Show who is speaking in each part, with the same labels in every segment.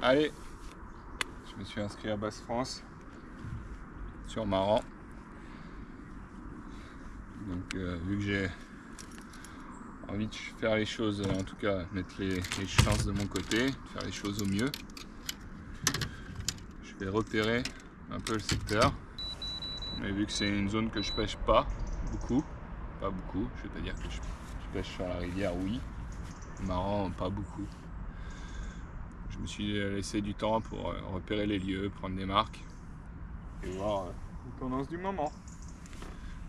Speaker 1: Allez, je me suis inscrit à Basse France sur Maran. Donc vu que j'ai envie de faire les choses, en tout cas mettre les chances de mon côté, faire les choses au mieux, je vais repérer un peu le secteur. Mais vu que c'est une zone que je pêche pas beaucoup, je vais pas dire que je pêche sur la rivière, oui, Maran pas beaucoup. Je me suis laissé du temps pour repérer les lieux, prendre des marques et voir les tendances du moment.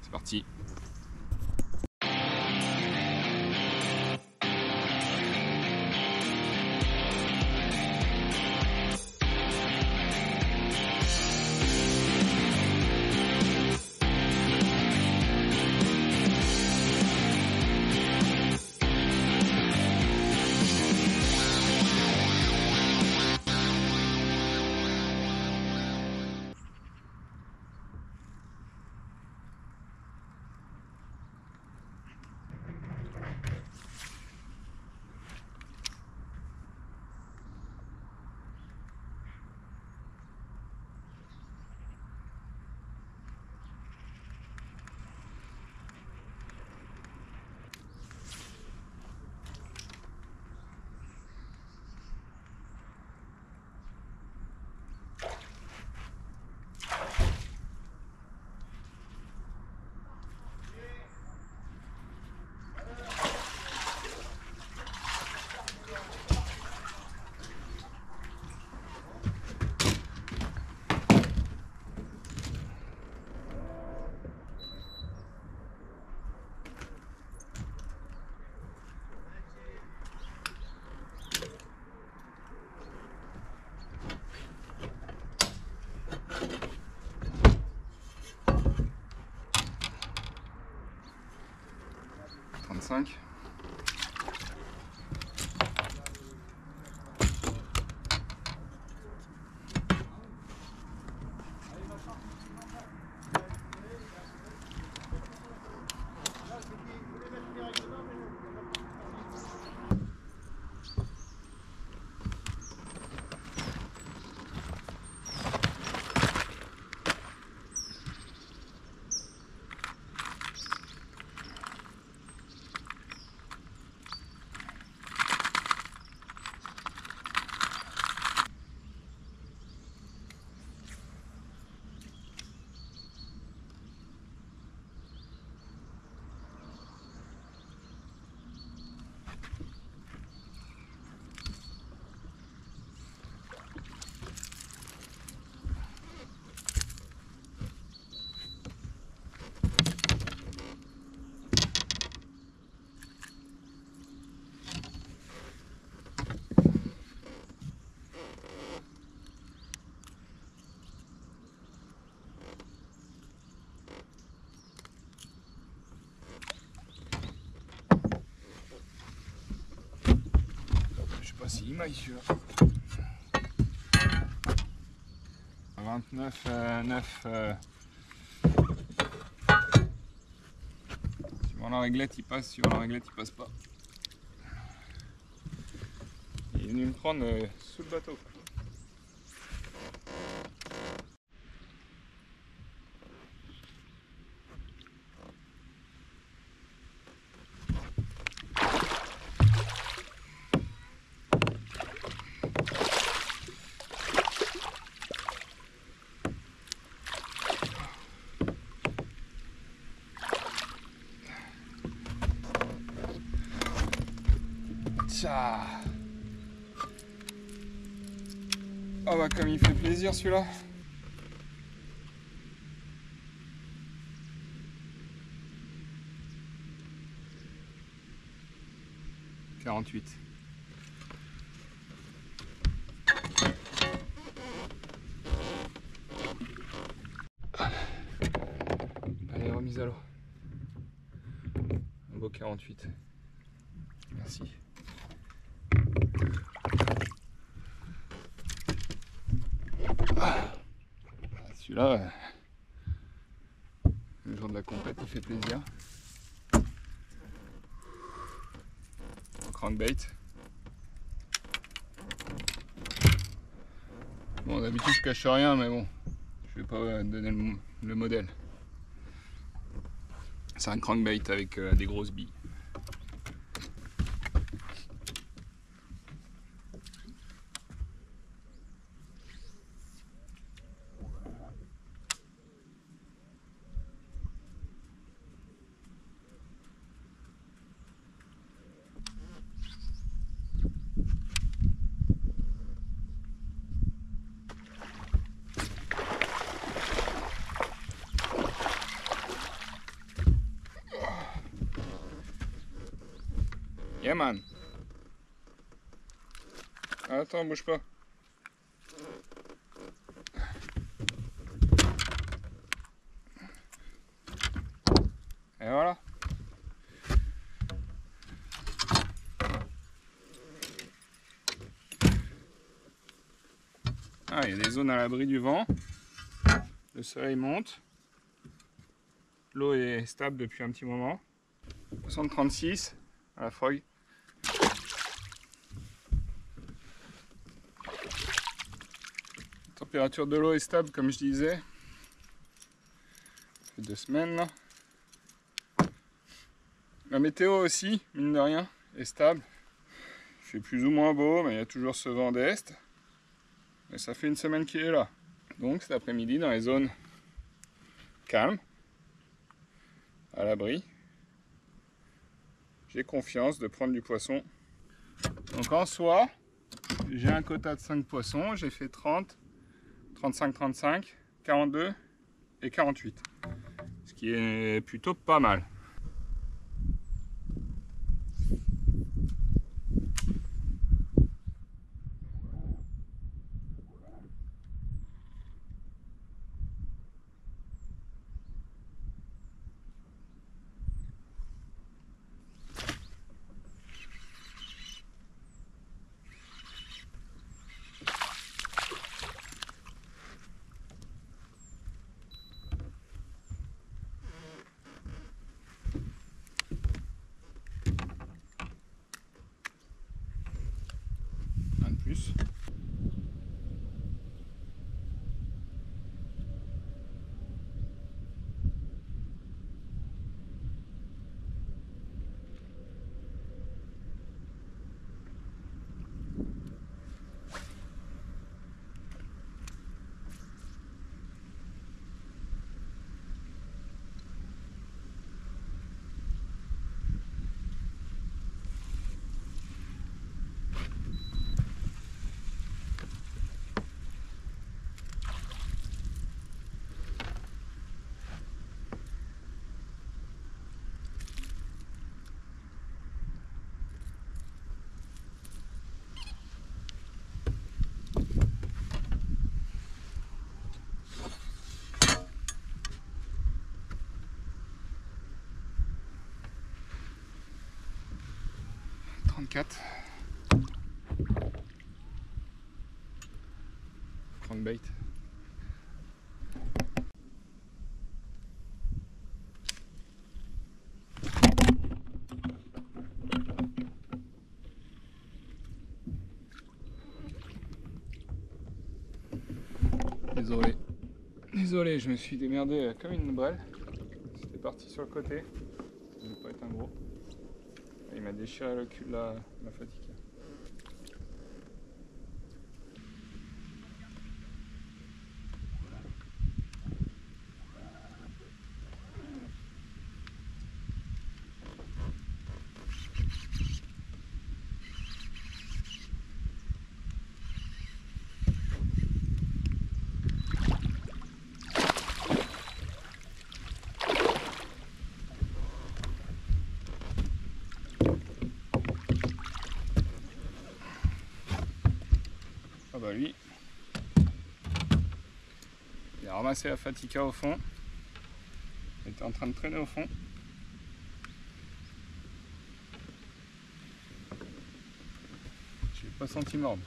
Speaker 1: C'est parti. Cinq. Si il maille celui-là. 29, 9. Suivant la réglette il passe, suivant la réglette il passe pas. Il est venu me prendre sous le bateau. Ah bah comme il fait plaisir celui-là. « 48. Allez, remise à l'eau. Un beau 48. Merci. Celui-là, le jour de la compète, il fait plaisir. Crankbait. Bon, d'habitude je cache rien, mais bon, je vais pas donner le modèle. C'est un crankbait avec des grosses billes. Yeah man. Attends, bouge pas. Et voilà. Ah, il y a des zones à l'abri du vent. Le soleil monte. L'eau est stable depuis un petit moment. 36 à la frog. La température de l'eau est stable comme je disais. Ça fait 2 semaines là. La météo aussi, mine de rien, est stable. Il fait plus ou moins beau, mais il y a toujours ce vent d'est. Et ça fait une semaine qu'il est là. Donc cet après-midi, dans les zones calmes, à l'abri, j'ai confiance de prendre du poisson. Donc en soi, j'ai un quota de 5 poissons. J'ai fait 30, 35, 35, 42 et 48. Ce qui est plutôt pas mal. Un de plus. Crankbait. Désolé, je me suis démerdé comme une brêle. C'était parti sur le côté. Ça devait pas être un gros. Il m'a déchiré le cul de la fatigue. Ah bah lui, il a ramassé la fatica au fond. Il était en train de traîner au fond. Je l'ai pas senti mordre.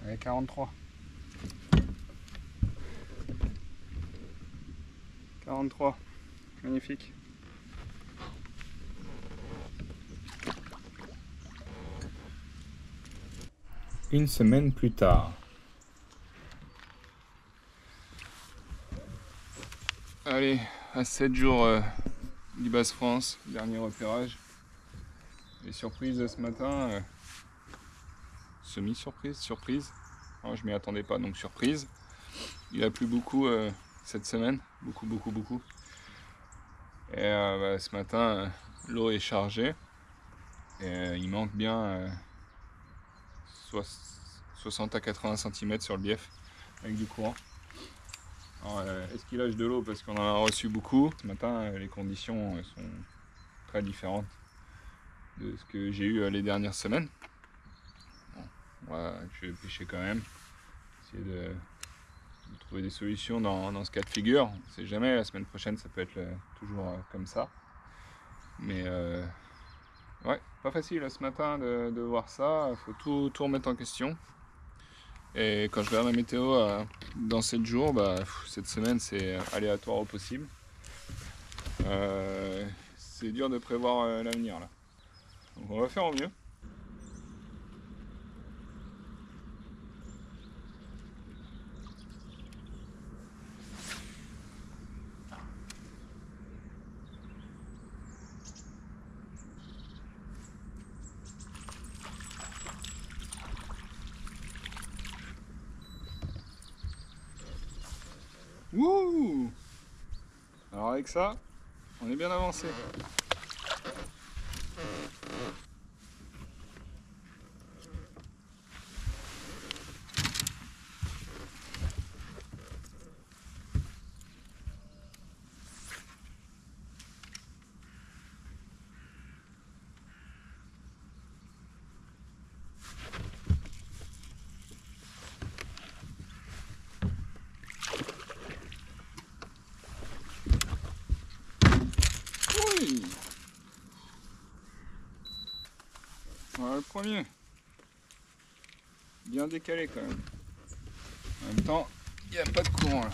Speaker 1: Avec 43. 43. Magnifique.
Speaker 2: Une semaine plus tard.
Speaker 1: Allez, à 7 jours du Basse-France, dernier repérage. Et surprise ce matin, semi-surprise, surprise. Non, je m'y attendais pas, donc surprise. Il a plu beaucoup cette semaine, beaucoup. Et ce matin, l'eau est chargée. Et il manque bien 60 à 80 cm sur le bief avec du courant. Alors, est-ce qu'il lâche de l'eau parce qu'on en a reçu beaucoup? Ce matin, les conditions sont très différentes de ce que j'ai eu les dernières semaines. Bon, voilà, je vais pêcher quand même, essayer de trouver des solutions dans ce cas de figure. On ne sait jamais, la semaine prochaine ça peut être toujours comme ça. Mais ouais, pas facile ce matin de voir ça, il faut tout remettre en question. Et quand je regarde la météo dans 7 jours, cette semaine c'est aléatoire au possible. C'est dur de prévoir l'avenir là. Donc on va faire au mieux. Wouh! Alors avec ça, on est bien avancé. Oui! Voilà le premier. Bien décalé quand même. En même temps, il n'y a pas de courant là.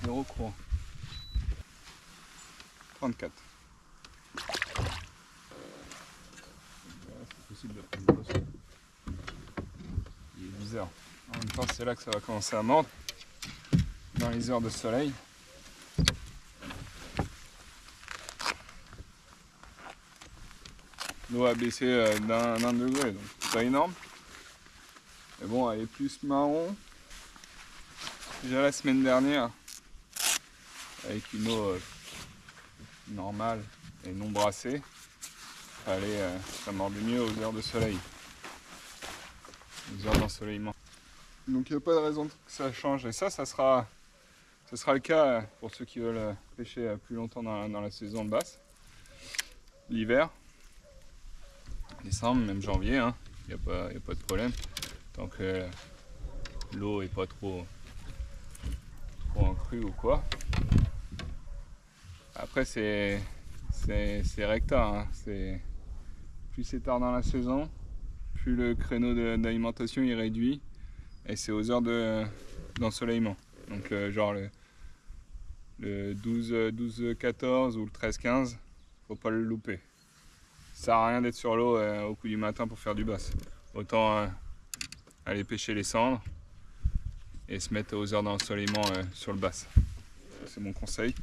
Speaker 1: Zéro courant. 34. C'est possible de prendre le poisson. Il est 10 heures. En même temps, c'est là que ça va commencer à mordre. Dans les heures de soleil. L'eau a baissé d'un degré, donc c'est pas énorme. Mais bon, elle est plus marron. Déjà la semaine dernière, avec une eau normale et non brassée, ça mordait mieux aux heures de soleil, aux heures d'ensoleillement. Donc il n'y a pas de raison que ça change. Et ça sera le cas pour ceux qui veulent pêcher plus longtemps dans la saison basse. L'hiver, décembre, même janvier, hein, il n'y a pas de problème. Tant que l'eau n'est pas trop en crue ou quoi. Après c'est recta, hein. Plus c'est tard dans la saison, plus le créneau d'alimentation est réduit et c'est aux heures d'ensoleillement. Donc genre le 12-14 ou le 13-15, faut pas le louper. Ça sert à rien d'être sur l'eau au coup du matin pour faire du basse. Autant aller pêcher les cendres et se mettre aux heures d'ensoleillement sur le basse. C'est mon conseil.